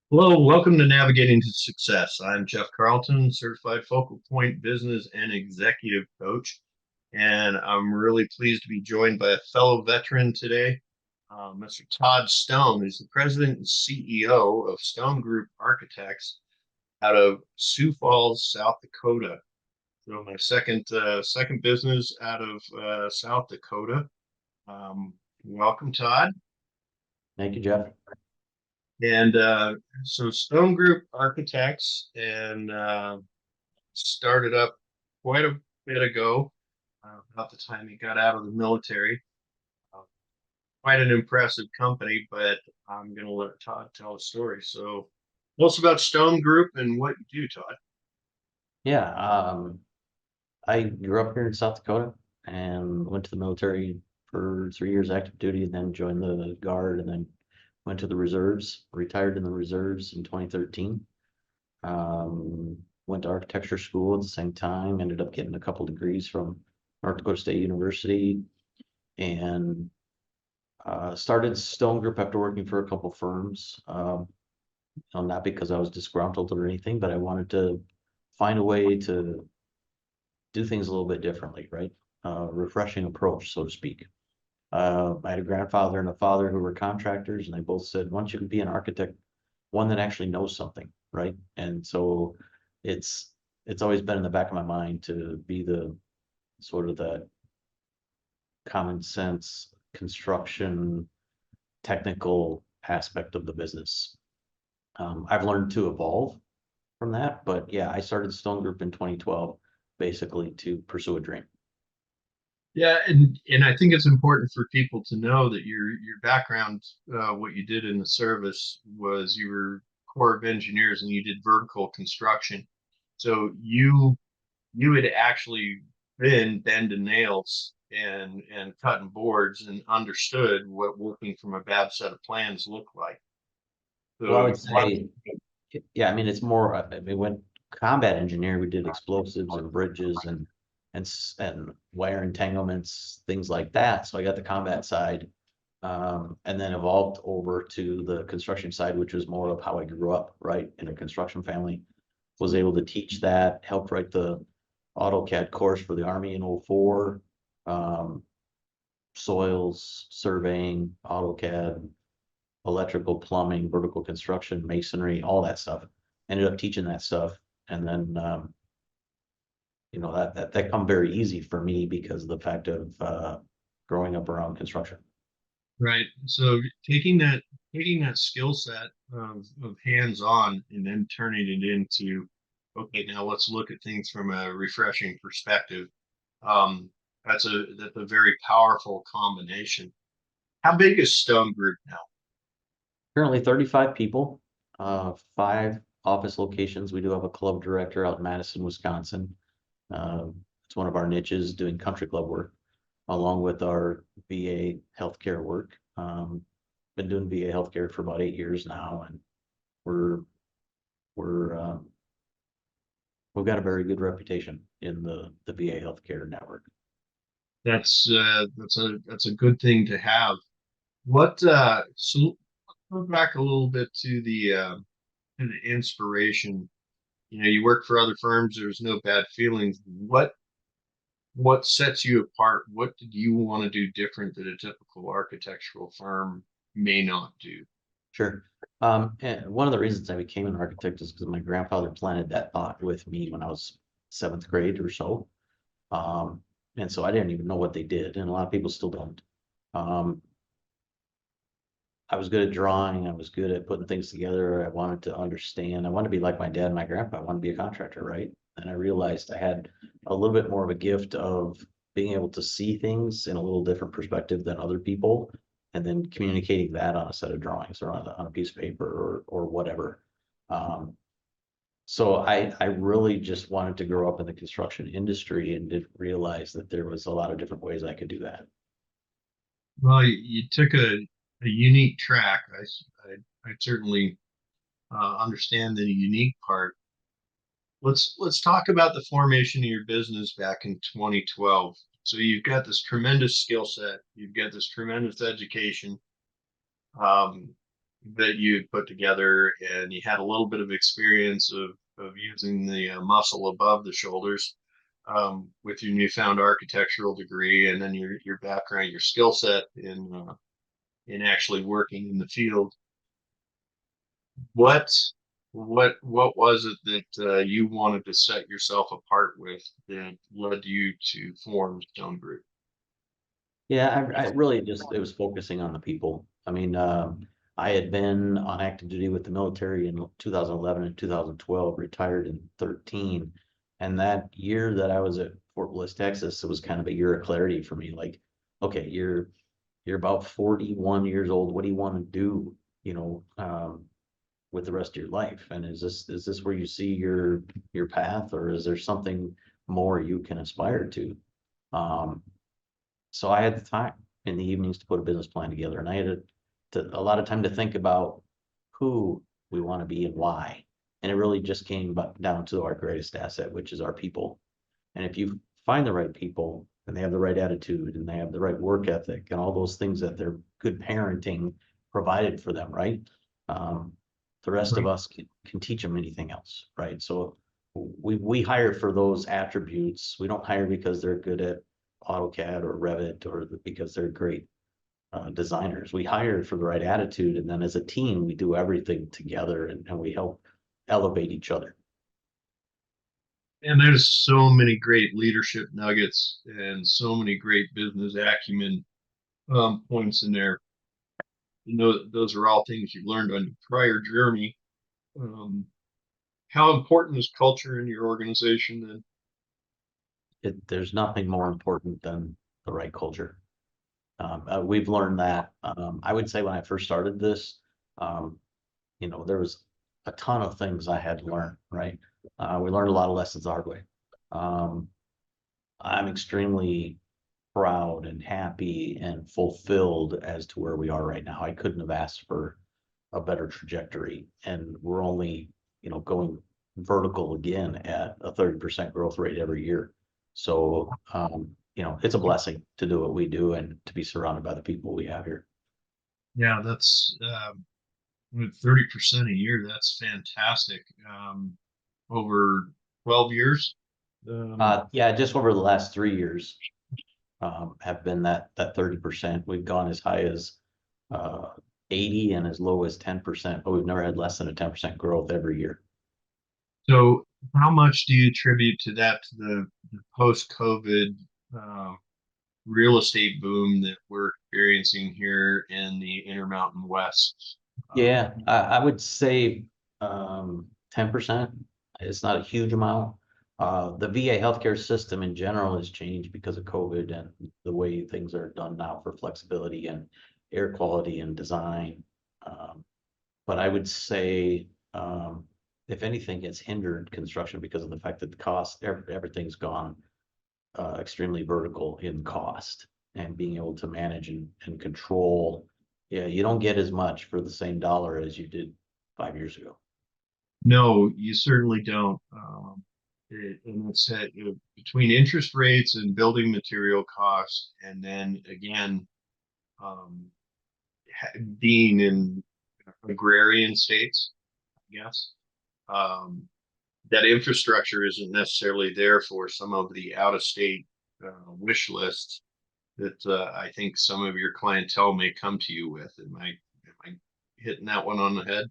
Hello, welcome to Navigating to Success. I'm Jeff Carlton, certified focal point business and executive coach, and I'm really pleased to be joined by a fellow veteran today, Mr. Todd Stone, who's the president and CEO of Stone Group Architects out of Sioux Falls, South Dakota. So my second business out of South Dakota. Welcome, Todd. Thank you, Jeff. And so Stone Group Architects and started up quite a bit ago, about the time he got out of the military. Uh, Quite an impressive company, but I'm going to let Todd tell a story. So tell us about Stone Group and what you do, Todd. Yeah, I grew up here in South Dakota and went to the military for 3 years active duty, and then joined the Guard, and then went to the reserves, retired in the reserves in 2013. Went to architecture school at the same time, ended up getting a couple degrees from North Dakota State University, and started Stone Group after working for a couple firms. Not because I was disgruntled or anything, but I wanted to find a way to do things a little bit differently, right? Refreshing approach, so to speak. I had a grandfather and a father who were contractors, and they both said, once you can be an architect, one that actually knows something, right? And so it's it's always been in the back of my mind to be the sort of that common sense construction technical aspect of the business. I've learned to evolve from that, but yeah, I started Stone Group in 2012, basically to pursue a dream. Yeah, and I think it's important for people to know that your background, what you did in the service was you were Corps of Engineers and you did vertical construction. So you had actually been bending nails and cutting boards and understood what working from a bad set of plans looked like. Well, I So would say, yeah, I mean, it's more, I mean, when combat engineer, we did explosives and bridges and wire entanglements, things like that. So I got the combat side, and then evolved over to the construction side, which was more of how I grew up, right, in a construction family. Was able to teach that, helped write the AutoCAD course for the Army in '04, um, soils, surveying, AutoCAD, electrical, plumbing, vertical construction, masonry, all that stuff. Ended up teaching that stuff, and then that come very easy for me because of the fact of growing up around construction. right. So taking that skill set of hands-on and then turning it into, okay, now let's look at things from a refreshing perspective. Um, that's a very powerful combination. How big is Stone Group now? Currently 35 people, 5 office locations. We do have a club director out in Madison, Wisconsin. It's one of our niches, doing country club work, along with our VA healthcare work. Been doing VA healthcare for about 8 years now, and we're we're we've got a very good reputation in the VA healthcare network. That's a good thing to have. What so go back a little bit to the inspiration. You know, you work for other firms, there's no bad feelings. What sets you apart? What did you want to do different that a typical architectural firm may not do? Sure. And one of the reasons I became an architect is because my grandfather planted that thought with me when I was seventh grade or so. Um, and so I didn't even know what they did, and a lot of people still don't. Um, I was good at drawing. I was good at putting things together. I wanted to understand. I wanted to be like my dad and my grandpa. I wanted to be a contractor, right? And I realized I had a little bit more of a gift of being able to see things in a little different perspective than other people, and then communicating that on a set of drawings or on a piece of paper or whatever. Um, so I really just wanted to grow up in the construction industry and didn't realize that there was a lot of different ways I could do that. Well, you took a unique track. I certainly understand the unique part. Let's talk about the formation of your business back in 2012. So you've got this tremendous skill set, you've got this tremendous education. Um, that you put together, and you had a little bit of experience of using the muscle above the shoulders with your newfound architectural degree, and then your background, your skill set in actually working in the field. What what was it that you wanted to set yourself apart with that led you to form Stone Group? Yeah, I really just, it was focusing on the people. I mean, I had been on active duty with the military in 2011 and 2012, retired in 13. And that year that I was at Fort Bliss, Texas, it was kind of a year of clarity for me. Like, okay, you're about 41 years old. What do you want to do, with the rest of your life? And is this where you see your path, or is there something more you can aspire to? Um, so I had the time in the evenings to put a business plan together, and I had a lot of time to think about who we want to be and why. And it really just came down to our greatest asset, which is our people. And if you find the right people and they have the right attitude and they have the right work ethic and all those things that their good parenting provided for them, right? Um, the rest of Right. us can teach them anything else, right? So we hire for those attributes. We don't hire because they're good at AutoCAD or Revit, or because they're great designers. We hire for the right attitude, and then as a team, we do everything together, and we help elevate each other. And there's so many great leadership nuggets and so many great business acumen points in there. You know, those are all things you learned on your prior journey. Um, how important is culture in your organization then? There's nothing more important than the right culture. We've learned that. I would say when I first started this, um, there was a ton of things I had to learn, right? We learned a lot of lessons the hard way. Um, I'm extremely proud and happy and fulfilled as to where we are right now. I couldn't have asked for a better trajectory, and we're only, going vertical again at a 30% growth rate every year. So, it's a blessing to do what we do and to be surrounded by the people we have here. Yeah, that's with 30% a year. That's fantastic. Over 12 years. Um, Yeah, just over the last 3 years, have been that 30%. We've gone as high as 80 and as low as 10%, but we've never had less than a 10% growth every year. so, how much do you attribute to that, to the post-COVID uh, real estate boom that we're experiencing here in the Intermountain West? Um, Yeah, I would say 10%. It's not a huge amount. The VA healthcare system in general has changed because of COVID and the way things are done now for flexibility and air quality and design. Um, but I would say, if anything, it's hindered construction because of the fact that the cost, everything's gone extremely vertical in cost, and being able to manage and control. Yeah, you don't get as much for the same dollar as you did 5 years ago. no, you certainly don't. And it's between interest rates and building material costs, and then again, um, being in agrarian states, I guess. Um, that infrastructure isn't necessarily there for some of the out of state wish lists that I think some of your clientele may come to you with. Am I hitting that one on the head?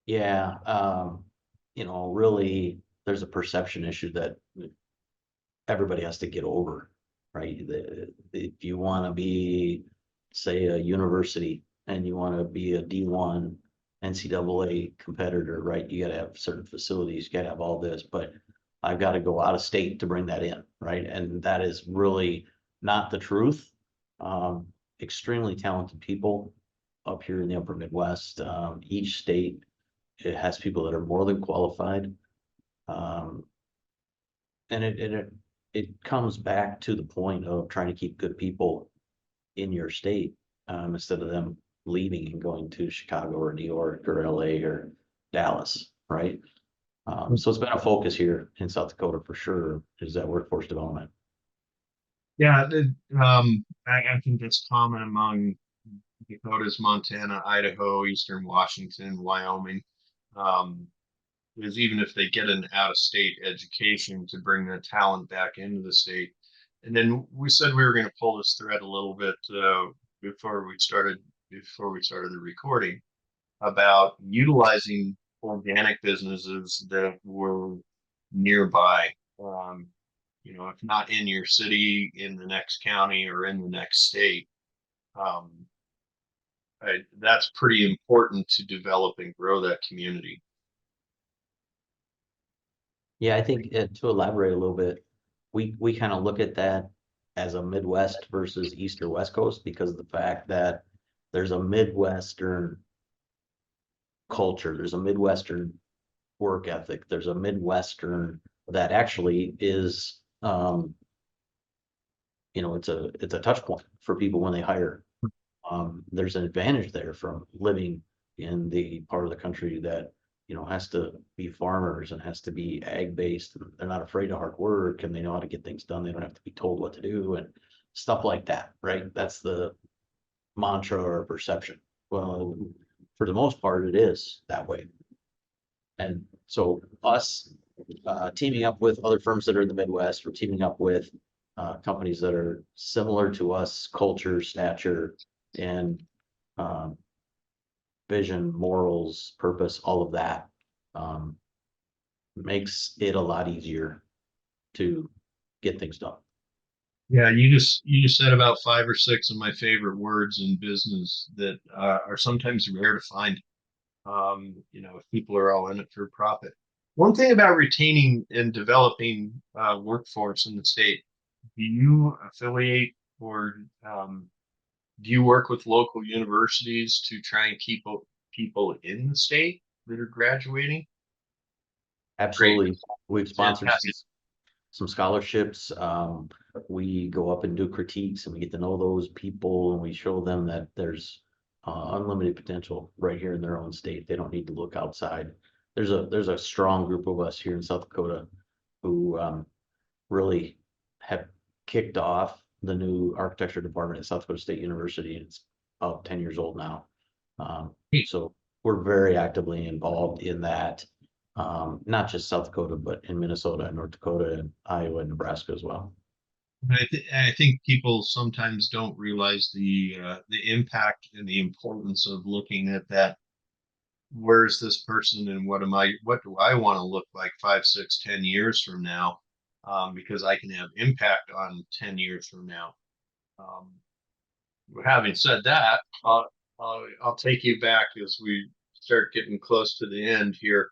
Yeah, really, there's a perception issue that everybody has to get over, right? If you want to be, say, a university and you want to be a D1 NCAA competitor, right? You got to have certain facilities, you got to have all this, but I've got to go out of state to bring that in, right? And that is really not the truth. Um, Extremely talented people up here in the upper Midwest. Each state, it has people that are more than qualified. Um, and it comes back to the point of trying to keep good people in your state, instead of them leaving and going to Chicago or New York or LA or Dallas, right? So it's been a focus here in South Dakota for sure, is that workforce development. Yeah, I think that's common among Dakotas, Montana, Idaho, Eastern Washington, Wyoming. Um, is even if they get an out-of-state education to bring the talent back into the state. And then we said we were going to pull this thread a little bit before we started the recording about utilizing organic businesses that were nearby. Um, if not in your city, in the next county or in the next state. Um, that's pretty important to develop and grow that community. Yeah, I think to elaborate a little bit, we kind of look at that as a Midwest versus East or West Coast because of the fact that there's a Midwestern culture, there's a Midwestern work ethic, there's a Midwestern that actually is it's a touch point for people when they hire. There's an advantage there from living in the part of the country that has to be farmers and has to be ag based. They're not afraid of hard work and they know how to get things done. They don't have to be told what to do and stuff like that, right? That's the mantra or perception. Well, for the most part, it is that way. And so us teaming up with other firms that are in the Midwest, or teaming up with companies that are similar to us, culture, stature, and um, vision, morals, purpose, all of that um, makes it a lot easier to get things done. Yeah, you just said about five or six of my favorite words in business that are sometimes rare to find. If people are all in it for profit. One thing about retaining and developing workforce in the state, do you affiliate or do you work with local universities to try and keep people in the state that are graduating? Great, Absolutely. We've sponsored fantastic. some scholarships. We go up and do critiques and we get to know those people and we show them that there's unlimited potential right here in their own state. They don't need to look outside. There's a strong group of us here in South Dakota who really have kicked off the new architecture department at South Dakota State University. It's about 10 years old now. So we're very actively involved in that, not just South Dakota, but in Minnesota and North Dakota and Iowa and Nebraska as well. I think people sometimes don't realize the impact and the importance of looking at that. Where's this person and what do I want to look like 5, 6, 10 years from now? Because I can have impact on 10 years from now. Um, having said that, I'll take you back as we start getting close to the end here.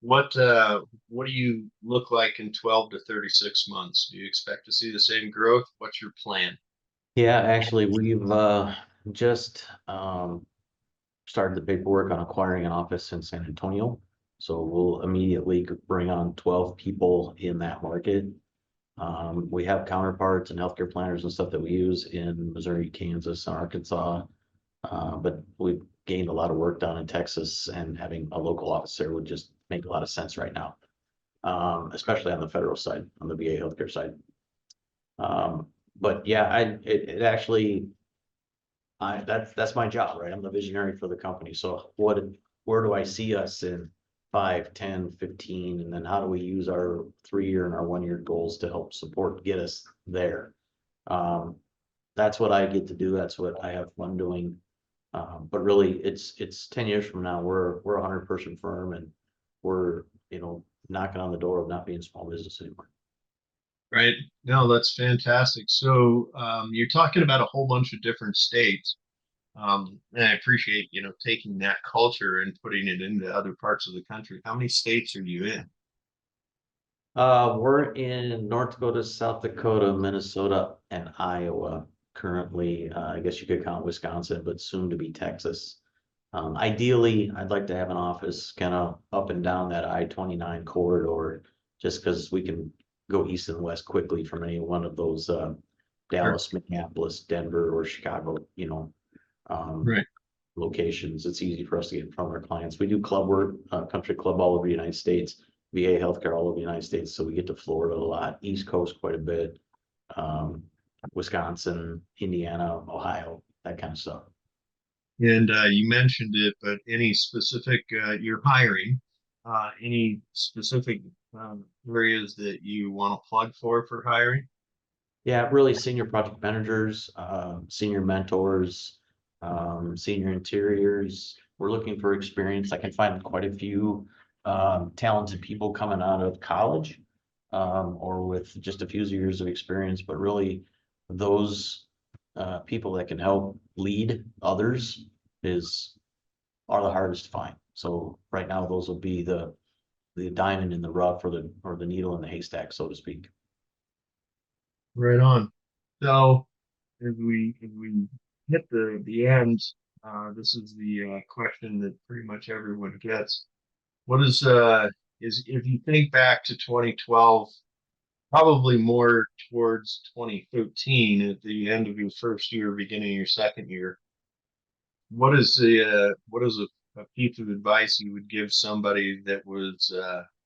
What do you look like in 12 to 36 months? Do you expect to see the same growth? What's your plan? Yeah, actually, we've just started the paperwork on acquiring an office in San Antonio. So we'll immediately bring on 12 people in that market. We have counterparts and healthcare planners and stuff that we use in Missouri, Kansas, and Arkansas. But we've gained a lot of work done in Texas, and having a local office there would just make a lot of sense right now, especially on the federal side, on the VA healthcare side. But yeah, it actually, that's my job, right? I'm the visionary for the company. So where do I see us in 5, 10, 15, and then how do we use our 3-year and our 1-year goals to help support, get us there? Um, that's what I get to do. That's what I have fun doing. But really, it's 10 years from now. We're a 100-person firm, and we're knocking on the door of not being small business anymore. Right? No, that's fantastic. So you're talking about a whole bunch of different states. And I appreciate, taking that culture and putting it into other parts of the country. How many states are you in? We're in North Dakota, South Dakota, Minnesota, and Iowa currently. I guess you could count Wisconsin, but soon to be Texas. Ideally, I'd like to have an office kind of up and down that I-29 corridor, just because we can go east and west quickly from any one of those Sure. Dallas, Minneapolis, Denver, or Chicago, um, Right. locations. It's easy for us to get in front of our clients. We do club work, country club all over the United States, VA healthcare all over the United States. So we get to Florida a lot, East Coast quite a bit, um, Wisconsin, Indiana, Ohio, that kind of stuff. And you mentioned it, but any specific, you're hiring, any specific areas that you want to plug for hiring? Yeah, really senior project managers, senior mentors, senior interiors. We're looking for experience. I can find quite a few talented people coming out of college or with just a few years of experience, but really those people that can help lead others is are the hardest to find. So right now, those will be the diamond in the rough or the needle in the haystack, so to speak. Right on. So as we hit the end, this is the question that pretty much everyone gets. What is if you think back to 2012, probably more towards 2013 at the end of your first year, beginning of your second year, what is a piece of advice you would give somebody that was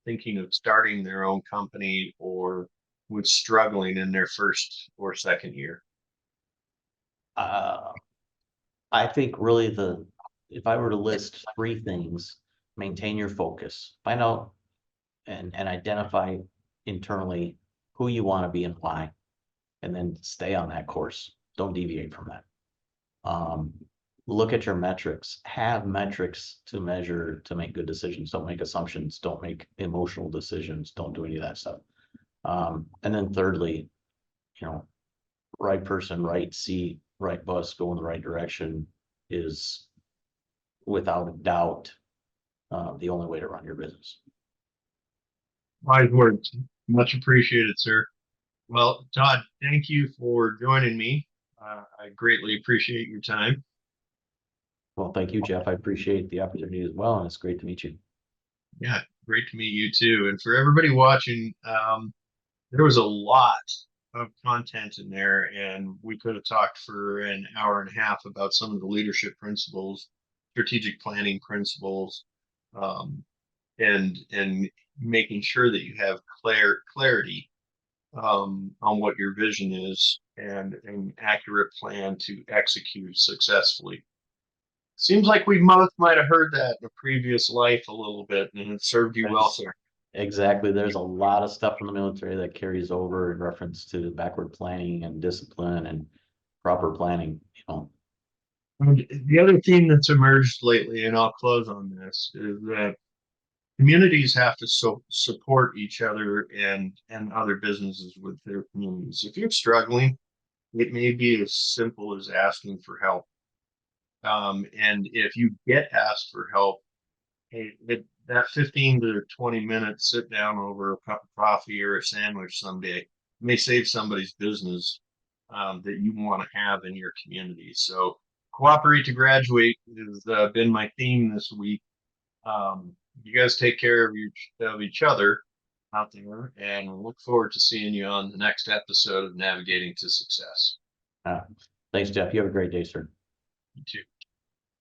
thinking of starting their own company or was struggling in their first or second year? Uh, I think really if I were to list three things, maintain your focus, find out and identify internally who you want to be and why, and then stay on that course. Don't deviate from that. Um, Look at your metrics, have metrics to measure to make good decisions. Don't make assumptions, don't make emotional decisions, don't do any of that stuff. And then thirdly, you know, right person, right seat, right bus, go in the right direction is without a doubt the only way to run your business. Wise words. Much appreciated, sir. Well, Todd, thank you for joining me. I greatly appreciate your time. Well, thank you, Jeff. I appreciate the opportunity as well, and it's great to meet you. Yeah, great to meet you too. And for everybody watching, there was a lot of content in there, and we could have talked for an hour and a half about some of the leadership principles, strategic planning principles, um, and making sure that you have clarity on what your vision is and an accurate plan to execute successfully. Seems like we both might have heard that in a previous life a little bit, and it served you well, There's sir. exactly. There's a lot of stuff from the military that carries over in reference to backward planning and discipline and proper planning. And the other theme that's emerged lately, and I'll close on this, is that communities have to support each other and other businesses with their communities. If you're struggling, it may be as simple as asking for help. And if you get asked for help, hey, that 15 to 20 minutes sit down over a cup of coffee or a sandwich someday may save somebody's business that you want to have in your community. So, cooperate to graduate has been my theme this week. You guys take care of each other out there, and look forward to seeing you on the next episode of Navigating to Success. Uh, Thanks, Jeff. You have a great day, sir. You too.